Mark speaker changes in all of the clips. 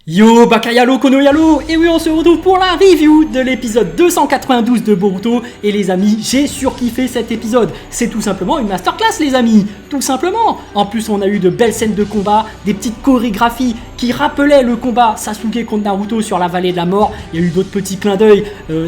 Speaker 1: Yo Bakayalo Konoyalo. Et oui, on se retrouve pour la review de l'épisode 292 de Boruto. Et les amis, j'ai surkiffé cet épisode. C'est tout simplement une masterclass les amis, tout simplement. En plus on a eu de belles scènes de combat, des petites chorégraphies qui rappelaient le combat Sasuke contre Naruto sur la vallée de la mort. Il y a eu d'autres petits clins d'œil,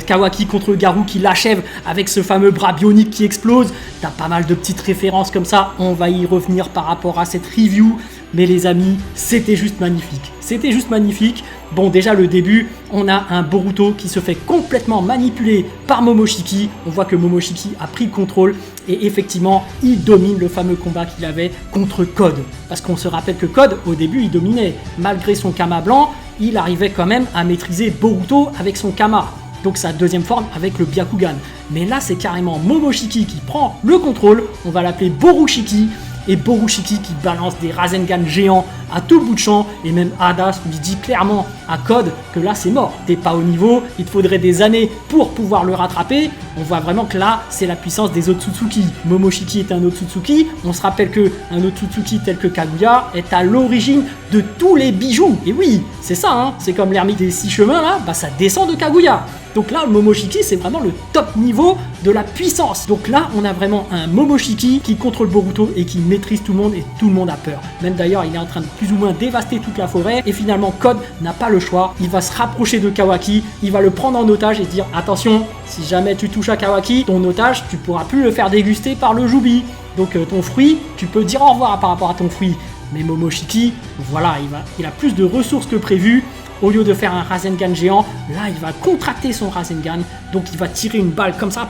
Speaker 1: Kawaki contre Garou qui l'achève avec ce fameux bras bionique qui explose. T'as pas mal de petites références comme ça, on va y revenir par rapport à cette review. Mais les amis, c'était juste magnifique. C'était juste magnifique. Bon, déjà le début, on a un Boruto qui se fait complètement manipuler par Momoshiki. On voit que Momoshiki a pris le contrôle et effectivement, il domine le fameux combat qu'il avait contre Code. Parce qu'on se rappelle que Code, au début, il dominait. Malgré son Kama blanc, il arrivait quand même à maîtriser Boruto avec son Kama. Donc sa deuxième forme avec le Byakugan. Mais là, c'est carrément Momoshiki qui prend le contrôle. On va l'appeler Borushiki. Et Borushiki qui balance des Rasengan géants à tout bout de champ, et même Hada lui dit clairement à Code que là c'est mort, t'es pas au niveau, il te faudrait des années pour pouvoir le rattraper. On voit vraiment que là c'est la puissance des Otsutsuki. Momoshiki est un Otsutsuki, on se rappelle que un Otsutsuki tel que Kaguya est à l'origine de tous les bijoux. Et oui, c'est ça, hein, c'est comme l'ermite des 6 chemins là, bah ça descend de Kaguya. Donc là, le Momoshiki, c'est vraiment le top niveau de la puissance. Donc là, on a vraiment un Momoshiki qui contrôle Boruto et qui maîtrise tout le monde et tout le monde a peur. Même d'ailleurs, il est en train de plus ou moins dévaster toute la forêt et finalement, Code n'a pas le choix. Il va se rapprocher de Kawaki, il va le prendre en otage et dire « Attention, si jamais tu touches à Kawaki, ton otage, tu pourras plus le faire déguster par le Joubi. Donc ton fruit, tu peux dire au revoir par rapport à ton fruit. » Mais Momoshiki, voilà, il a plus de ressources que prévu. Au lieu de faire un Rasengan géant, là il va contracter son Rasengan, donc il va tirer une balle comme ça,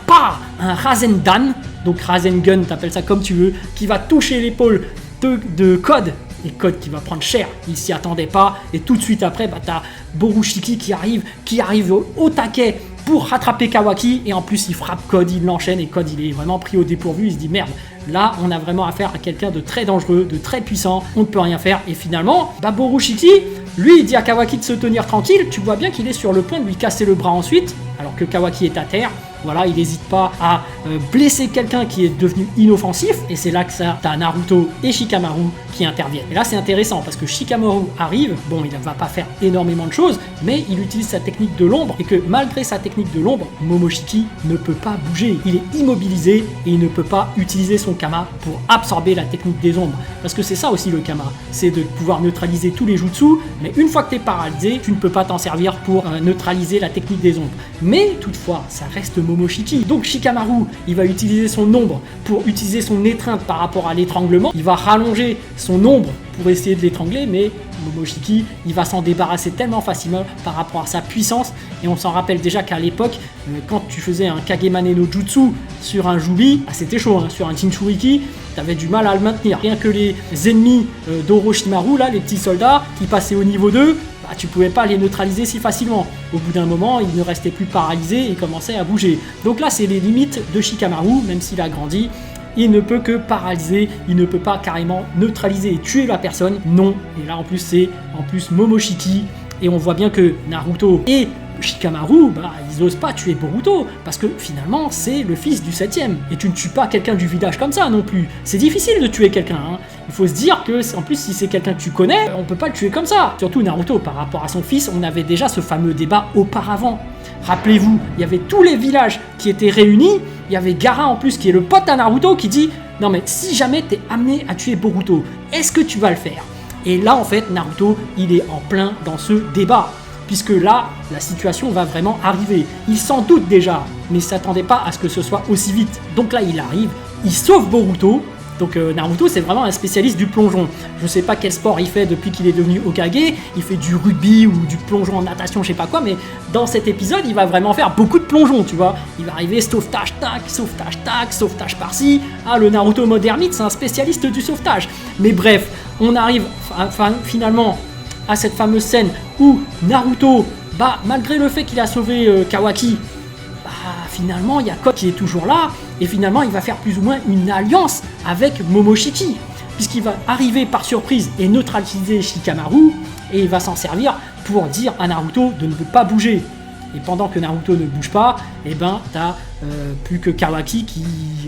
Speaker 1: un Rasendan, donc Rasengan, t'appelles ça comme tu veux, qui va toucher l'épaule de Code, et Code qui va prendre cher, il s'y attendait pas, et tout de suite après, t'as Borushiki qui arrive au taquet pour rattraper Kawaki, et en plus il frappe Code, il l'enchaîne, et Code il est vraiment pris au dépourvu, il se dit merde, là on a vraiment affaire à quelqu'un de très dangereux, de très puissant, on ne peut rien faire, et finalement, Borushiki, lui, il dit à Kawaki de se tenir tranquille, tu vois bien qu'il est sur le point de lui casser le bras ensuite, alors que Kawaki est à terre. Voilà, il n'hésite pas à blesser quelqu'un qui est devenu inoffensif, et c'est là que ça, t'as Naruto et Shikamaru qui interviennent. Et là, c'est intéressant, parce que Shikamaru arrive, bon, il ne va pas faire énormément de choses, mais il utilise sa technique de l'ombre, et que malgré sa technique de l'ombre, Momoshiki ne peut pas bouger. Il est immobilisé, et il ne peut pas utiliser son Kama pour absorber la technique des ombres. Parce que c'est ça aussi le Kama, c'est de pouvoir neutraliser tous les jutsu, mais une fois que tu es paralysé, tu ne peux pas t'en servir pour neutraliser la technique des ombres. Mais toutefois, ça reste Momoshiki. Donc Shikamaru, il va utiliser son ombre pour utiliser son étreinte par rapport à l'étranglement. Il va rallonger son ombre pour essayer de l'étrangler, mais Momoshiki, il va s'en débarrasser tellement facilement par rapport à sa puissance. Et on s'en rappelle déjà qu'à l'époque, quand tu faisais un Kagemane no Jutsu sur un Joubi, c'était chaud, hein, sur un Jinchuriki, t'avais du mal à le maintenir. Rien que les ennemis d'Orochimaru, là, les petits soldats qui passaient au niveau 2, tu pouvais pas les neutraliser si facilement. Au bout d'un moment, ils ne restaient plus paralysés et commençaient à bouger. Donc là, c'est les limites de Shikamaru, même s'il a grandi. Il ne peut que paralyser, il ne peut pas carrément neutraliser et tuer la personne, non. Et là, en plus, c'est Momoshiki. Et on voit bien que Naruto et Shikamaru, ils osent pas tuer Boruto, parce que finalement, c'est le fils du 7ème. Et tu ne tues pas quelqu'un du village comme ça non plus. C'est difficile de tuer quelqu'un, hein. Il faut se dire que, en plus, si c'est quelqu'un que tu connais, on peut pas le tuer comme ça. Surtout Naruto, par rapport à son fils, on avait déjà ce fameux débat auparavant. Rappelez-vous, il y avait tous les villages qui étaient réunis, il y avait Gaara en plus, qui est le pote à Naruto, qui dit « Non mais si jamais t'es amené à tuer Boruto, est-ce que tu vas le faire ?» Et là, en fait, Naruto, il est en plein dans ce débat. Puisque là, la situation va vraiment arriver. Il s'en doute déjà, mais il ne s'attendait pas à ce que ce soit aussi vite. Donc là, il arrive, il sauve Boruto. Donc Naruto, c'est vraiment un spécialiste du plongeon. Je ne sais pas quel sport il fait depuis qu'il est devenu Hokage. Il fait du rugby ou du plongeon en natation, je sais pas quoi. Mais dans cet épisode, il va vraiment faire beaucoup de plongeon, tu vois. Il va arriver sauvetage tac, sauvetage tac, sauvetage par-ci. Ah, le Naruto mode ermite, c'est un spécialiste du sauvetage. Mais bref, on arrive finalement à cette fameuse scène où Naruto, malgré le fait qu'il a sauvé Kawaki, finalement il y a Code qui est toujours là, et finalement il va faire plus ou moins une alliance avec Momoshiki, puisqu'il va arriver par surprise et neutraliser Shikamaru, et il va s'en servir pour dire à Naruto de ne pas bouger. Et pendant que Naruto ne bouge pas, et ben t'as plus que Kawaki qui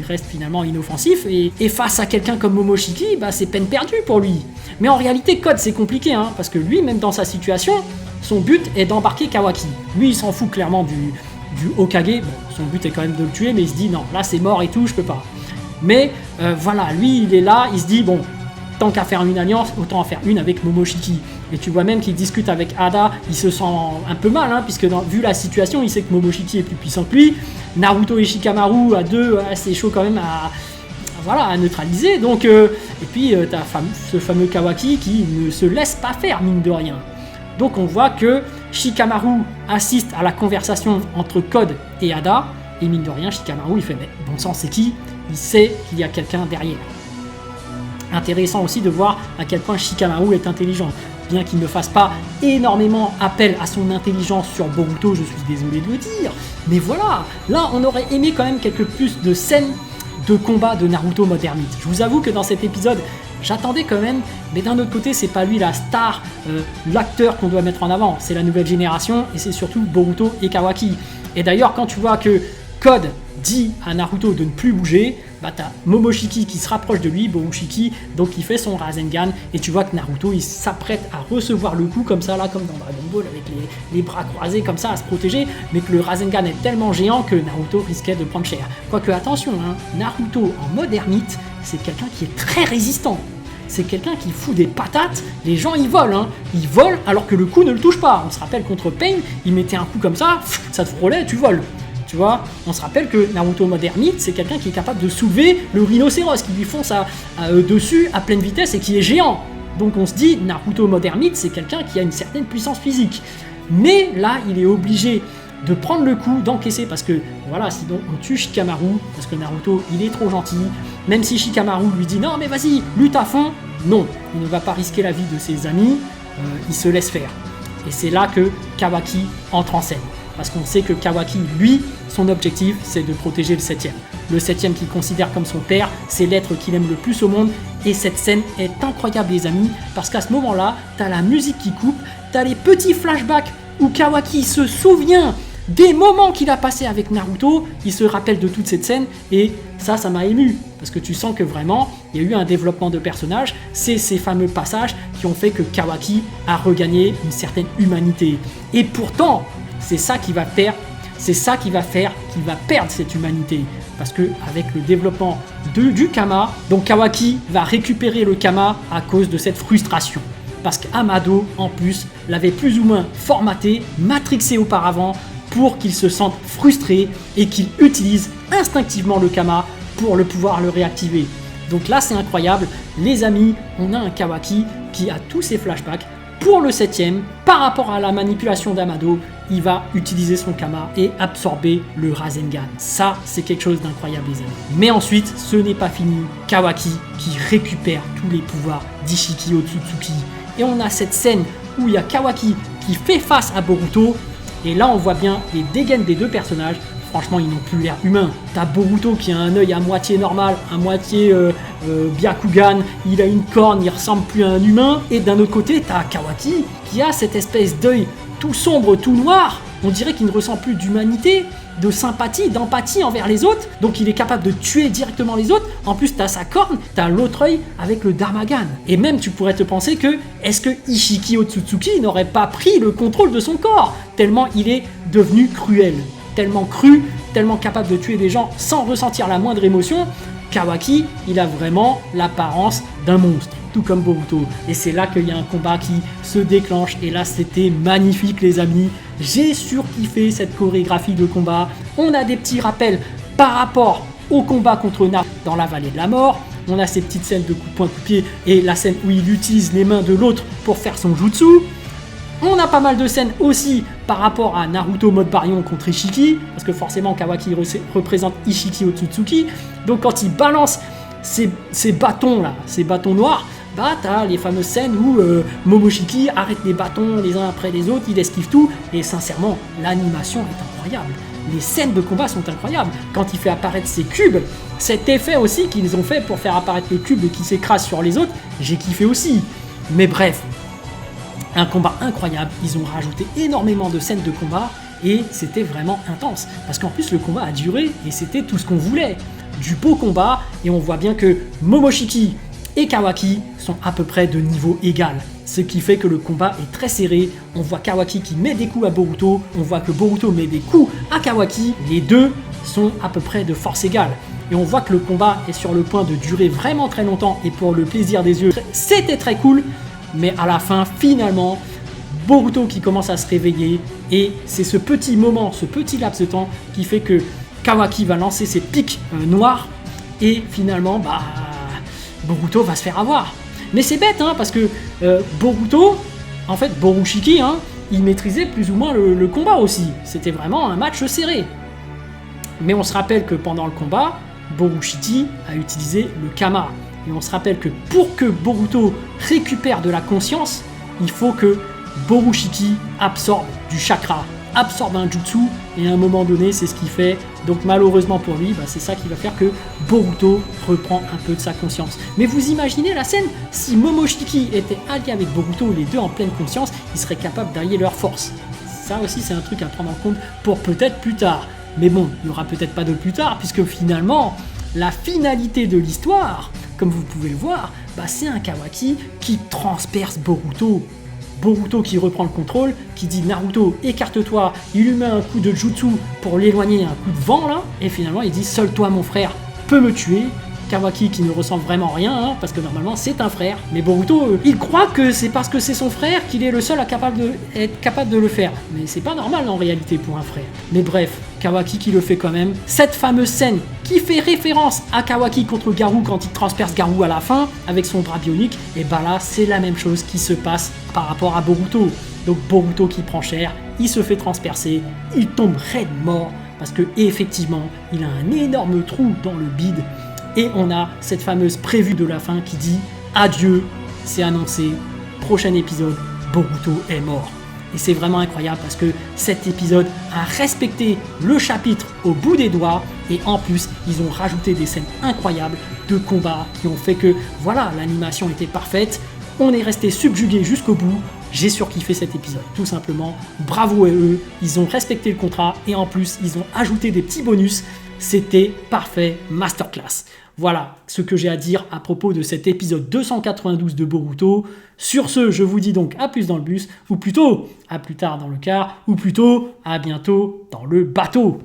Speaker 1: reste finalement inoffensif. Et face à quelqu'un comme Momoshiki, bah, c'est peine perdue pour lui. Mais en réalité, Code, c'est compliqué, hein, parce que lui, même dans sa situation, son but est d'embarquer Kawaki. Lui, il s'en fout clairement du Hokage. Bon, son but est quand même de le tuer, mais il se dit non, là c'est mort et tout, je peux pas. Mais voilà, lui, il est là, il se dit bon, tant qu'à faire une alliance, autant en faire une avec Momoshiki. Et tu vois même qu'il discute avec Ada, il se sent un peu mal, hein, puisque vu la situation, il sait que Momoshiki est plus puissant que lui. Naruto et Shikamaru à deux, c'est chaud quand même à neutraliser. Donc, et puis t'as ce fameux Kawaki qui ne se laisse pas faire, mine de rien. Donc on voit que Shikamaru assiste à la conversation entre Code et Ada, et mine de rien, Shikamaru il fait mais bon sang, c'est qui? Il sait qu'il y a quelqu'un derrière. Intéressant aussi de voir à quel point Shikamaru est intelligent. Bien qu'il ne fasse pas énormément appel à son intelligence sur Boruto, je suis désolé de le dire. Mais voilà, là on aurait aimé quand même quelques plus de scènes de combat de Naruto mode ermite. Je vous avoue que dans cet épisode, j'attendais quand même, mais d'un autre côté, c'est pas lui la star, l'acteur qu'on doit mettre en avant. C'est la nouvelle génération et c'est surtout Boruto et Kawaki. Et d'ailleurs, quand tu vois que Code dit à Naruto de ne plus bouger, bah t'as Momoshiki qui se rapproche de lui, Borushiki, donc il fait son Rasengan, et tu vois que Naruto il s'apprête à recevoir le coup comme ça, là, comme dans Dragon Ball, avec les bras croisés comme ça, à se protéger, mais que le Rasengan est tellement géant que Naruto risquait de prendre cher. Quoique attention, hein, Naruto en mode ermite, c'est quelqu'un qui est très résistant. C'est quelqu'un qui fout des patates, les gens ils volent, hein. Ils volent alors que le coup ne le touche pas. On se rappelle contre Pain, il mettait un coup comme ça te frôlait, tu voles. Tu vois, on se rappelle que Naruto mode ermite, c'est quelqu'un qui est capable de soulever le rhinocéros qui lui fonce dessus à pleine vitesse et qui est géant. Donc on se dit, Naruto mode ermite, c'est quelqu'un qui a une certaine puissance physique. Mais là, il est obligé de prendre le coup, d'encaisser, parce que voilà, sinon on tue Shikamaru, parce que Naruto, il est trop gentil. Même si Shikamaru lui dit, non mais vas-y, lutte à fond, non, il ne va pas risquer la vie de ses amis, il se laisse faire. Et c'est là que Kawaki entre en scène. Parce qu'on sait que Kawaki, lui, son objectif, c'est de protéger le 7ème. Le 7ème qu'il considère comme son père, c'est l'être qu'il aime le plus au monde. Et cette scène est incroyable, les amis, parce qu'à ce moment-là, t'as la musique qui coupe, t'as les petits flashbacks où Kawaki se souvient des moments qu'il a passés avec Naruto, il se rappelle de toute cette scène, et ça m'a ému, parce que tu sens que vraiment, il y a eu un développement de personnage, c'est ces fameux passages qui ont fait que Kawaki a regagné une certaine humanité. Et pourtant, c'est ça qui va faire qu'il va perdre cette humanité. Parce que avec le développement du Kama, donc Kawaki va récupérer le Kama à cause de cette frustration. Parce qu'Amado, en plus, l'avait plus ou moins formaté, matrixé auparavant, pour qu'il se sente frustré et qu'il utilise instinctivement le Kama pour pouvoir le réactiver. Donc là, c'est incroyable. Les amis, on a un Kawaki qui a tous ses flashbacks. Pour le 7ème, par rapport à la manipulation d'Amado, il va utiliser son Kama et absorber le Rasengan. Ça, c'est quelque chose d'incroyable, les amis. Mais ensuite, ce n'est pas fini. Kawaki qui récupère tous les pouvoirs d'Ishiki Otsutsuki. Et on a cette scène où il y a Kawaki qui fait face à Boruto. Et là, on voit bien les dégaines des deux personnages. Franchement, ils n'ont plus l'air humains. T'as Boruto qui a un œil à moitié normal, à moitié Byakugan, il a une corne, il ressemble plus à un humain. Et d'un autre côté, t'as Kawaki qui a cette espèce d'œil tout sombre, tout noir. On dirait qu'il ne ressent plus d'humanité, de sympathie, d'empathie envers les autres. Donc il est capable de tuer directement les autres. En plus, t'as sa corne, t'as l'autre œil avec le Darmagan. Et même, tu pourrais te penser que, est-ce que Ishiki Otsutsuki n'aurait pas pris le contrôle de son corps, tellement il est devenu cruel, tellement cru, tellement capable de tuer des gens sans ressentir la moindre émotion. Kawaki, il a vraiment l'apparence d'un monstre, tout comme Boruto. Et c'est là qu'il y a un combat qui se déclenche. Et là, c'était magnifique, les amis. J'ai surkiffé cette chorégraphie de combat. On a des petits rappels par rapport au combat contre Naruto dans la vallée de la mort. On a ces petites scènes de coups de poing, coups de pied et la scène où il utilise les mains de l'autre pour faire son jutsu. On a pas mal de scènes aussi par rapport à Naruto mode Baryon contre Ishiki, parce que forcément Kawaki représente Ishiki Otsutsuki. Donc quand il balance ces bâtons là, ces bâtons noirs, bah t'as les fameuses scènes où Momoshiki arrête les bâtons les uns après les autres, il esquive tout, et sincèrement l'animation est incroyable. Les scènes de combat sont incroyables. Quand il fait apparaître ces cubes, cet effet aussi qu'ils ont fait pour faire apparaître le cube qui s'écrase sur les autres, j'ai kiffé aussi. Mais bref, un combat incroyable, ils ont rajouté énormément de scènes de combat, et c'était vraiment intense. Parce qu'en plus le combat a duré et c'était tout ce qu'on voulait. Du beau combat, et on voit bien que Momoshiki et Kawaki sont à peu près de niveau égal. Ce qui fait que le combat est très serré. On voit Kawaki qui met des coups à Boruto, on voit que Boruto met des coups à Kawaki. Les deux sont à peu près de force égale. Et on voit que le combat est sur le point de durer vraiment très longtemps, et pour le plaisir des yeux, c'était très cool. Mais à la fin, finalement, Boruto qui commence à se réveiller, et c'est ce petit moment, ce petit laps de temps qui fait que Kawaki va lancer ses pics noirs, et finalement, Boruto va se faire avoir. Mais c'est bête, hein, parce que Boruto, en fait, Borushiki, hein, il maîtrisait plus ou moins le combat aussi. C'était vraiment un match serré. Mais on se rappelle que pendant le combat, Borushiki a utilisé le Kama. Et on se rappelle que pour que Boruto récupère de la conscience, il faut que Borushiki absorbe du chakra, absorbe un jutsu, et à un moment donné, c'est ce qu'il fait. Donc malheureusement pour lui, c'est ça qui va faire que Boruto reprend un peu de sa conscience. Mais vous imaginez la scène, si Momoshiki était allié avec Boruto, les deux en pleine conscience, ils seraient capables d'allier leurs forces. Ça aussi, c'est un truc à prendre en compte pour peut-être plus tard. Mais bon, il n'y aura peut-être pas de plus tard, puisque finalement, la finalité de l'histoire, comme vous pouvez le voir, c'est un Kawaki qui transperce Boruto. Boruto qui reprend le contrôle, qui dit Naruto, écarte-toi, il lui met un coup de jutsu pour l'éloigner, un coup de vent là, et finalement il dit seul toi mon frère peux me tuer. Kawaki qui ne ressent vraiment rien, hein, parce que normalement c'est un frère, mais Boruto il croit que c'est parce que c'est son frère qu'il est le seul à être capable de le faire, mais c'est pas normal en réalité pour un frère. Mais bref, Kawaki qui le fait quand même. Cette fameuse scène qui fait référence à Kawaki contre Garou quand il transperce Garou à la fin avec son bras bionique, et là c'est la même chose qui se passe par rapport à Boruto. Donc Boruto qui prend cher, il se fait transpercer, il tombe raide mort parce que effectivement il a un énorme trou dans le bide. Et on a cette fameuse prévue de la fin qui dit adieu, c'est annoncé, prochain épisode, Boruto est mort. Et c'est vraiment incroyable parce que cet épisode a respecté le chapitre au bout des doigts, et en plus ils ont rajouté des scènes incroyables de combat qui ont fait que voilà, l'animation était parfaite, on est resté subjugué jusqu'au bout. J'ai surkiffé cet épisode, tout simplement. Bravo à eux, ils ont respecté le contrat et en plus ils ont ajouté des petits bonus. C'était parfait, masterclass. Voilà ce que j'ai à dire à propos de cet épisode 292 de Boruto. Sur ce, je vous dis donc à plus dans le bus, ou plutôt à plus tard dans le car, ou plutôt à bientôt dans le bateau.